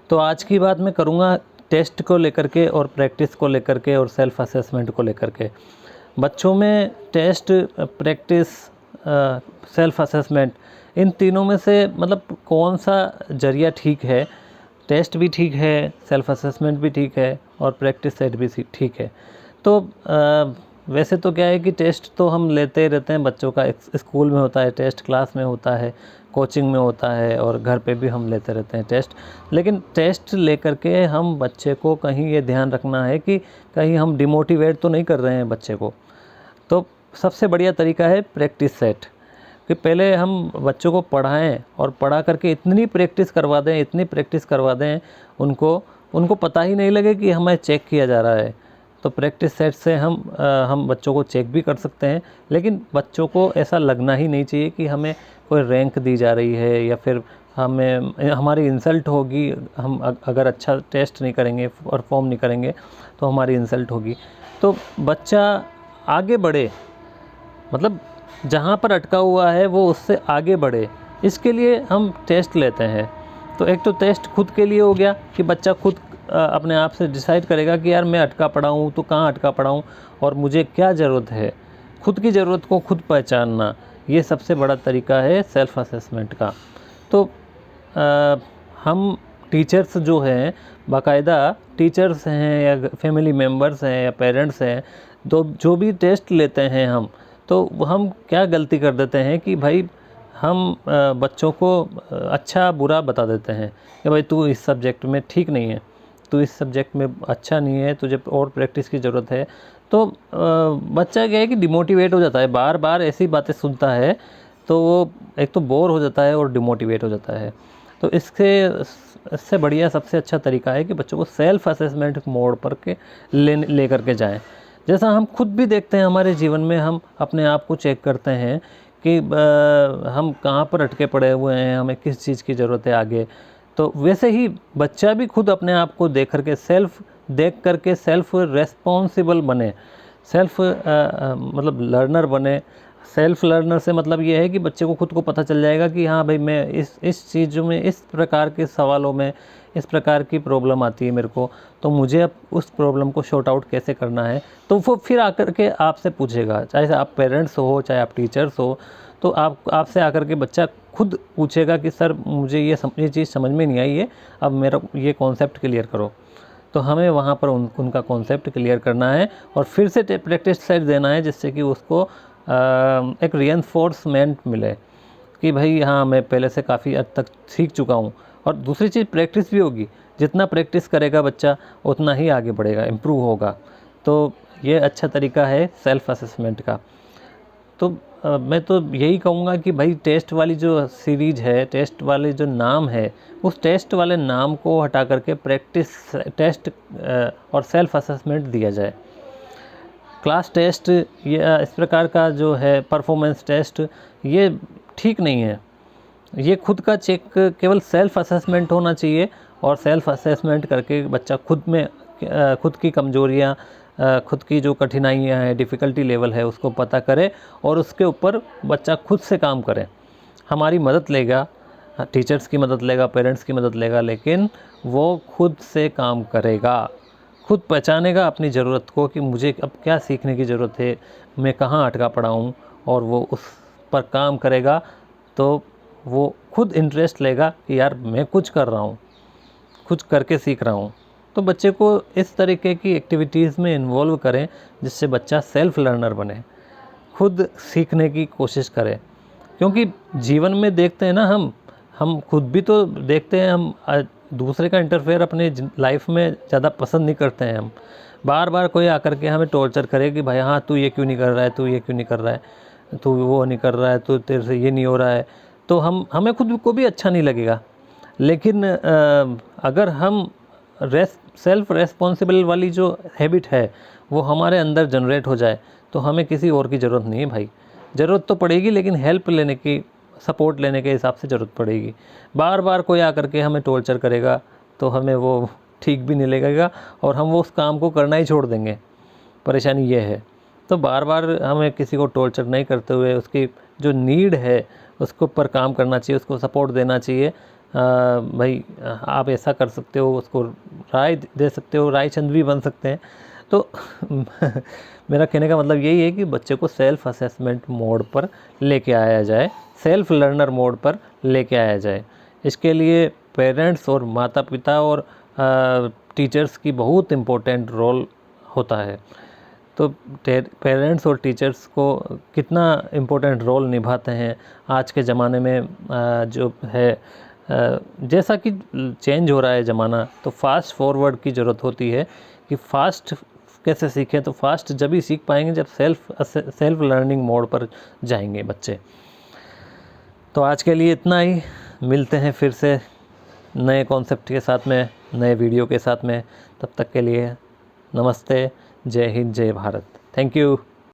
तो आज की बात मैं करूँगा टेस्ट को लेकर के और प्रैक्टिस को लेकर के और सेल्फ असेसमेंट को लेकर के। बच्चों में टेस्ट, प्रैक्टिस, सेल्फ असेसमेंट, इन तीनों में से मतलब कौन सा ज़रिया ठीक है? टेस्ट भी ठीक है, सेल्फ असेसमेंट भी ठीक है और प्रैक्टिस सेट भी ठीक है। तो वैसे तो क्या है कि टेस्ट तो हम लेते ही रहते हैं बच्चों का, स्कूल में होता है टेस्ट, क्लास में होता है, कोचिंग में होता है और घर पे भी हम लेते रहते हैं टेस्ट। लेकिन टेस्ट लेकर के हम बच्चे को कहीं ये ध्यान रखना है कि कहीं हम डिमोटिवेट तो नहीं कर रहे हैं बच्चे को। तो सबसे बढ़िया तरीका है प्रैक्टिस सेट, कि पहले हम बच्चों को पढ़ाएं और पढ़ा करके इतनी प्रैक्टिस करवा दें, इतनी प्रैक्टिस करवा दें उनको पता ही नहीं लगे कि हमें चेक किया जा रहा है। तो प्रैक्टिस सेट से हम बच्चों को चेक भी कर सकते हैं, लेकिन बच्चों को ऐसा लगना ही नहीं चाहिए कि हमें कोई रैंक दी जा रही है या फिर हमारी इंसल्ट होगी। हम अगर अच्छा टेस्ट नहीं करेंगे, परफॉर्म नहीं करेंगे तो हमारी इंसल्ट होगी। तो बच्चा आगे बढ़े, मतलब जहाँ पर अटका हुआ है वो उससे आगे बढ़े, इसके लिए हम टेस्ट लेते हैं। तो एक तो टेस्ट खुद के लिए हो गया कि बच्चा खुद अपने आप से डिसाइड करेगा कि यार मैं अटका पड़ा हूँ तो कहाँ अटका पड़ा हूँ और मुझे क्या ज़रूरत है। खुद की ज़रूरत को खुद पहचानना, ये सबसे बड़ा तरीका है सेल्फ असेसमेंट का। तो हम टीचर्स जो हैं, बाकायदा टीचर्स हैं या फैमिली मेम्बर्स हैं या पेरेंट्स हैं, तो जो भी टेस्ट लेते हैं तो हम क्या गलती कर देते हैं कि भाई हम बच्चों को अच्छा बुरा बता देते हैं कि भाई तू इस सब्जेक्ट में ठीक नहीं है, तू इस सब्जेक्ट में अच्छा नहीं है, तुझे और प्रैक्टिस की ज़रूरत है। तो बच्चा क्या है कि डिमोटिवेट हो जाता है, बार बार ऐसी बातें सुनता है तो वो एक तो बोर हो जाता है और डिमोटिवेट हो जाता है। तो इससे बढ़िया सबसे अच्छा तरीका है कि बच्चों को सेल्फ असेसमेंट मोड पर के ले करके जाएँ। जैसा हम खुद भी देखते हैं हमारे जीवन में, हम अपने आप को चेक करते हैं कि हम कहाँ पर अटके पड़े हुए हैं, हमें किस चीज़ की ज़रूरत है आगे। तो वैसे ही बच्चा भी खुद अपने आप को देख करके सेल्फ रेस्पॉन्सिबल बने, सेल्फ मतलब लर्नर बने। सेल्फ लर्नर से मतलब ये है कि बच्चे को खुद को पता चल जाएगा कि हाँ भाई, मैं इस चीज़ों में, इस प्रकार के सवालों में इस प्रकार की प्रॉब्लम आती है मेरे को, तो मुझे अब उस प्रॉब्लम को शॉर्ट आउट कैसे करना है। तो वो फिर आकर के आपसे पूछेगा, चाहे आप पेरेंट्स हो चाहे आप टीचर्स हो, तो आपसे आकर के बच्चा खुद पूछेगा कि सर मुझे ये चीज़ समझ में नहीं आई है, अब मेरा ये कॉन्सेप्ट क्लियर करो। तो हमें वहाँ पर उनका कॉन्सेप्ट क्लियर करना है और फिर से प्रैक्टिस सेट देना है, जिससे कि उसको एक रीइंफोर्समेंट मिले कि भाई हाँ, मैं पहले से काफ़ी हद तक सीख चुका हूँ। और दूसरी चीज़ प्रैक्टिस भी होगी, जितना प्रैक्टिस करेगा बच्चा उतना ही आगे बढ़ेगा, इम्प्रूव होगा। तो ये अच्छा तरीका है सेल्फ असेसमेंट का। तो मैं तो यही कहूँगा कि भाई टेस्ट वाली जो सीरीज़ है, टेस्ट वाले जो नाम है, उस टेस्ट वाले नाम को हटा करके प्रैक्टिस टेस्ट और सेल्फ असेसमेंट दिया जाए। क्लास टेस्ट या इस प्रकार का जो है परफॉर्मेंस टेस्ट, ये ठीक नहीं है। ये खुद का चेक केवल सेल्फ असेसमेंट होना चाहिए और सेल्फ असेसमेंट करके बच्चा खुद की कमजोरियाँ, खुद की जो कठिनाइयाँ हैं, डिफ़िकल्टी लेवल है, उसको पता करे और उसके ऊपर बच्चा खुद से काम करे। हमारी मदद लेगा, टीचर्स की मदद लेगा, पेरेंट्स की मदद लेगा, लेकिन वो खुद से काम करेगा, खुद पहचानेगा अपनी ज़रूरत को कि मुझे अब क्या सीखने की ज़रूरत है, मैं कहाँ अटका पड़ा हूँ, और वो उस पर काम करेगा। तो वो खुद इंटरेस्ट लेगा कि यार मैं कुछ कर रहा हूँ, कुछ करके सीख रहा हूँ। तो बच्चे को इस तरीके की एक्टिविटीज़ में इन्वॉल्व करें जिससे बच्चा सेल्फ लर्नर बने, खुद सीखने की कोशिश करे। क्योंकि जीवन में देखते हैं ना, हम खुद भी तो देखते हैं, हम दूसरे का इंटरफेयर अपने लाइफ में ज़्यादा पसंद नहीं करते हैं। हम बार बार कोई आकर के हमें टॉर्चर करे कि भाई हाँ, तू ये क्यों नहीं कर रहा है, तू ये क्यों नहीं कर रहा है, तू वो नहीं कर रहा है, तू तेरे से ये नहीं हो रहा है, तो हमें खुद को भी अच्छा नहीं लगेगा। लेकिन अगर हम सेल्फ रेस्पॉन्सिबल वाली जो हैबिट है वो हमारे अंदर जनरेट हो जाए, तो हमें किसी और की ज़रूरत नहीं है भाई। ज़रूरत तो पड़ेगी, लेकिन हेल्प लेने की, सपोर्ट लेने के हिसाब से ज़रूरत पड़ेगी। बार बार कोई आकर के हमें टॉर्चर करेगा तो हमें वो ठीक भी नहीं लगेगा और हम वो उस काम को करना ही छोड़ देंगे। परेशानी ये है। तो बार बार हमें किसी को टॉर्चर नहीं करते हुए उसकी जो नीड है उसके ऊपर काम करना चाहिए, उसको सपोर्ट देना चाहिए, भाई आप ऐसा कर सकते हो, उसको राय दे सकते हो, राय चंद भी बन सकते हैं। तो मेरा कहने का मतलब यही है कि बच्चे को सेल्फ असेसमेंट मोड पर लेके आया जाए, सेल्फ लर्नर मोड पर लेके आया जाए। इसके लिए पेरेंट्स और माता पिता और टीचर्स की बहुत इम्पोर्टेंट रोल होता है। तो पेरेंट्स और टीचर्स को कितना इम्पोर्टेंट रोल निभाते हैं आज के ज़माने में, जो है जैसा कि चेंज हो रहा है ज़माना, तो फास्ट फॉरवर्ड की ज़रूरत होती है कि फ़ास्ट कैसे सीखें। तो फास्ट जब ही सीख पाएंगे जब सेल्फ लर्निंग मोड पर जाएंगे बच्चे। तो आज के लिए इतना ही, मिलते हैं फिर से नए कॉन्सेप्ट के साथ में, नए वीडियो के साथ में। तब तक के लिए नमस्ते, जय हिंद, जय भारत। Thank you.